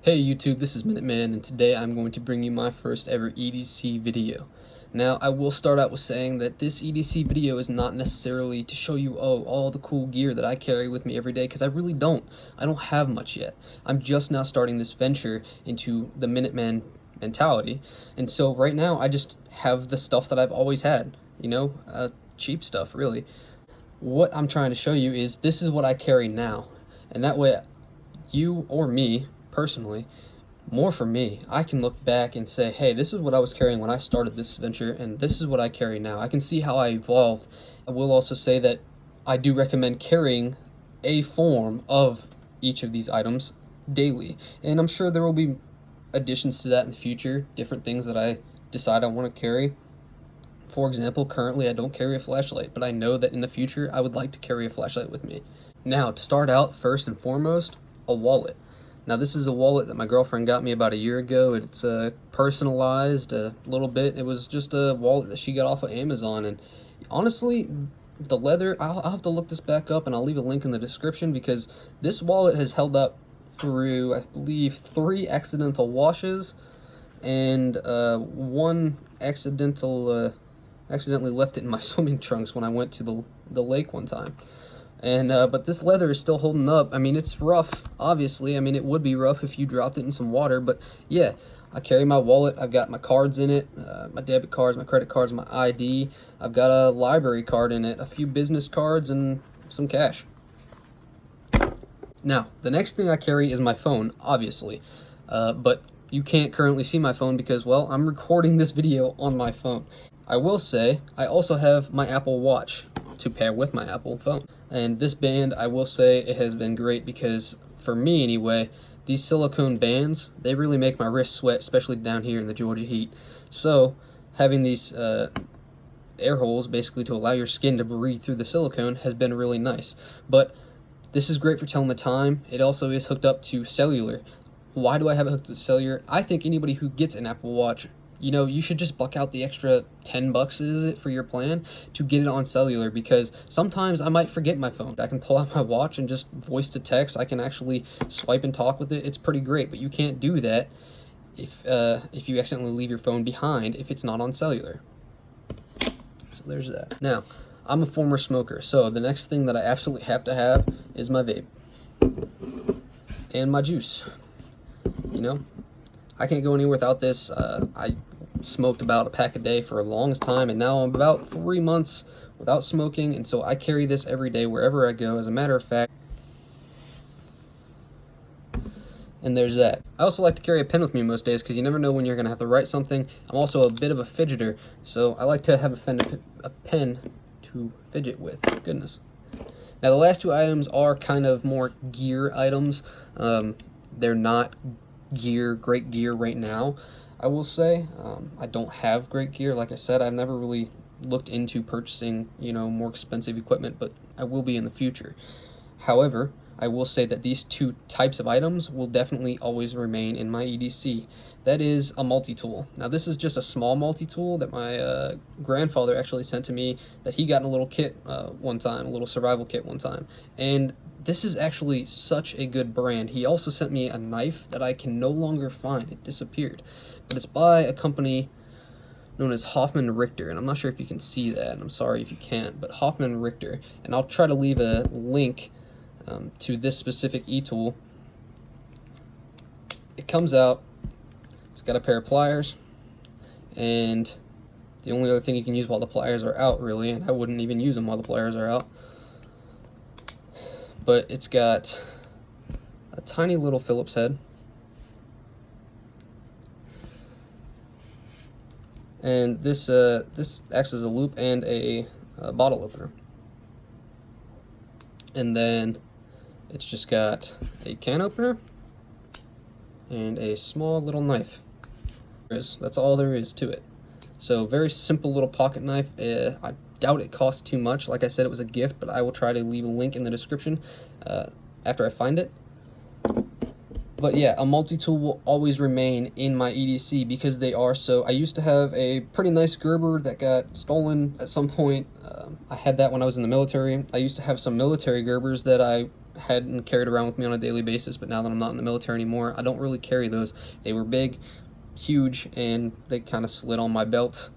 Hey YouTube, this is Minuteman, and today I'm going to bring you my first ever EDC video. Now, I will start out with saying that this EDC video is not necessarily to show you, all the cool gear that I carry with me every day, because I really don't. I don't have much yet. I'm just now starting this venture into the Minuteman mentality, and so right now I just have the stuff that I've always had, cheap stuff, really. What I'm trying to show you is this is what I carry now, and that way you or me personally, more for me, I can look back and say, hey, this is what I was carrying when I started this venture, and this is what I carry now. I can see how I evolved. I will also say that I do recommend carrying a form of each of these items daily, and I'm sure there will be additions to that in the future, different things that I decide I want to carry. For example, currently I don't carry a flashlight, but I know that in the future I would like to carry a flashlight with me. Now, to start out, first and foremost, a wallet. Now, this is a wallet that my girlfriend got me about a year ago. It's personalized a little bit. It was just a wallet that she got off of Amazon, and honestly, the leather, I'll have to look this back up, and I'll leave a link in the description, because this wallet has held up through, I believe, 3 accidental washes, and one accidentally left it in my swimming trunks when I went to the lake one time. And but this leather is still holding up. I mean, it's rough, obviously. I mean, it would be rough if you dropped it in some water, but yeah, I carry my wallet. I've got my cards in it, my debit cards, my credit cards, my ID. I've got a library card in it, a few business cards, and some cash. Now, the next thing I carry is my phone, obviously, but you can't currently see my phone because, well, I'm recording this video on my phone. I will say, I also have my Apple Watch to pair with my Apple phone. And this band, I will say, it has been great because, for me anyway, these silicone bands, they really make my wrist sweat, especially down here in the Georgia heat. So, having these air holes, basically to allow your skin to breathe through the silicone, has been really nice. But this is great for telling the time. It also is hooked up to cellular. Why do I have it hooked up to cellular? I think anybody who gets an Apple Watch, you should just buck out the extra $10, is it, for your plan to get it on cellular, because sometimes I might forget my phone. I can pull out my watch and just voice to text. I can actually swipe and talk with it. It's pretty great, but you can't do that if you accidentally leave your phone behind if it's not on cellular. So there's that. Now, I'm a former smoker, so the next thing that I absolutely have to have is my vape and my juice. I can't go anywhere without this. I smoked about a pack a day for the longest time, and now I'm about 3 months without smoking, and so I carry this every day wherever I go, as a matter of fact. And there's that. I also like to carry a pen with me most days, because you never know when you're going to have to write something. I'm also a bit of a fidgeter, so I like to have a pen to fidget with. Goodness. Now, the last 2 items are kind of more gear items. They're not great gear right now, I will say. I don't have great gear. Like I said, I've never really looked into purchasing, more expensive equipment, but I will be in the future. However, I will say that these 2 types of items will definitely always remain in my EDC. That is a multi-tool. Now, this is just a small multi-tool that my grandfather actually sent to me, that he got in a little kit one time, a little survival kit one time. And this is actually such a good brand. He also sent me a knife that I can no longer find. It disappeared. But it's by a company known as Hoffman Richter, and I'm not sure if you can see that, and I'm sorry if you can't, but Hoffman Richter. And I'll try to leave a link to this specific e-tool. It comes out, it's got a pair of pliers, and the only other thing you can use while the pliers are out, really, and I wouldn't even use them while the pliers are out, but it's got a tiny little Phillips head, and this acts as a loop and a bottle opener. And then it's just got a can opener and a small little knife. That's all there is to it. So, very simple little pocket knife. I doubt it costs too much. Like I said, it was a gift, but I will try to leave a link in the description after I find it. But yeah, a multi-tool will always remain in my EDC because they are so... I used to have a pretty nice Gerber that got stolen at some point. I had that when I was in the military. I used to have some military Gerbers that I had and carried around with me on a daily basis, but now that I'm not in the military anymore, I don't really carry those. They were big, huge, and they kind of slid on my belt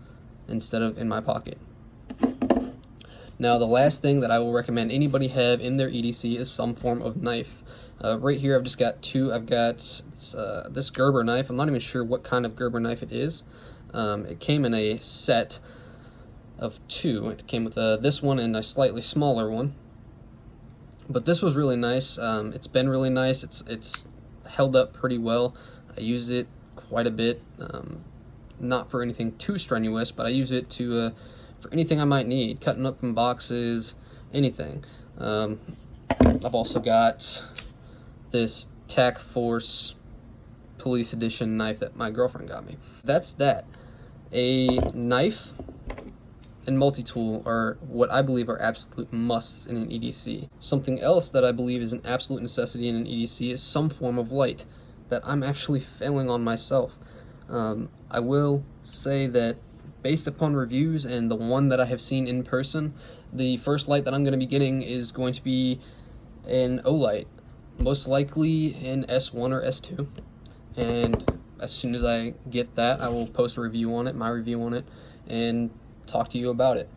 instead of in my pocket. Now, the last thing that I will recommend anybody have in their EDC is some form of knife. Right here, I've just got two. I've got this Gerber knife. I'm not even sure what kind of Gerber knife it is. It came in a set of two. It came with this one and a slightly smaller one. But this was really nice. It's been really nice. It's held up pretty well. I use it quite a bit. Not for anything too strenuous, but I use it to for anything I might need, cutting up in boxes, anything. I've also got this TacForce Police Edition knife that my girlfriend got me. That's that. A knife and multi-tool are what I believe are absolute musts in an EDC. Something else that I believe is an absolute necessity in an EDC is some form of light that I'm actually failing on myself. I will say that based upon reviews and the one that I have seen in person, the first light that I'm going to be getting is going to be an Olight, most likely an S1 or S2. And as soon as I get that, I will post a review on it, my review on it, and talk to you about it.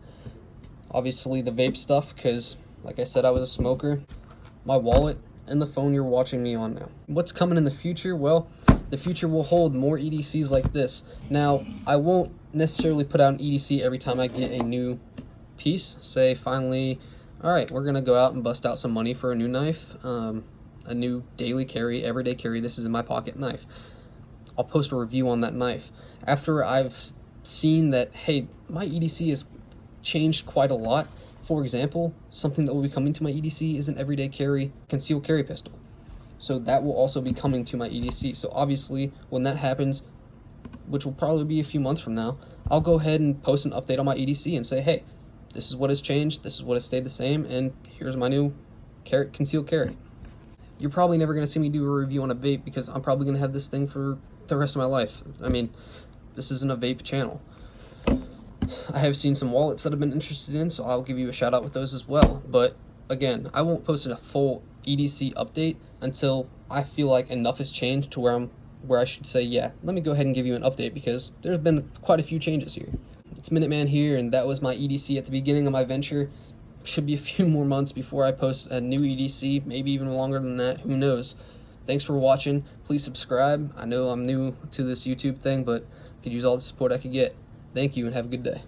Obviously the vape stuff, because like I said, I was a smoker. My wallet and the phone you're watching me on now. What's coming in the future? Well, the future will hold more EDCs like this. Now, I won't necessarily put out an EDC every time I get a new piece. Say finally, all right, we're gonna go out and bust out some money for a new knife, a new daily carry, everyday carry. This is in my pocket knife. I'll post a review on that knife after I've seen that, hey, my EDC has changed quite a lot. For example, something that will be coming to my EDC is an everyday carry concealed carry pistol. So that will also be coming to my EDC. So obviously, when that happens, which will probably be a few months from now, I'll go ahead and post an update on my EDC and say, hey, this is what has changed, this is what has stayed the same, and here's my new concealed carry. You're probably never going to see me do a review on a vape because I'm probably going to have this thing for the rest of my life. I mean, this isn't a vape channel. I have seen some wallets that I've been interested in, so I'll give you a shout out with those as well. But again, I won't post a full EDC update until I feel like enough has changed to where I should say, yeah, let me go ahead and give you an update, because there's been quite a few changes here. It's Minuteman here, and that was my EDC at the beginning of my venture. Should be a few more months before I post a new EDC, maybe even longer than that, who knows. Thanks for watching. Please subscribe. I know I'm new to this YouTube thing, but I could use all the support I could get. Thank you, and have a good day.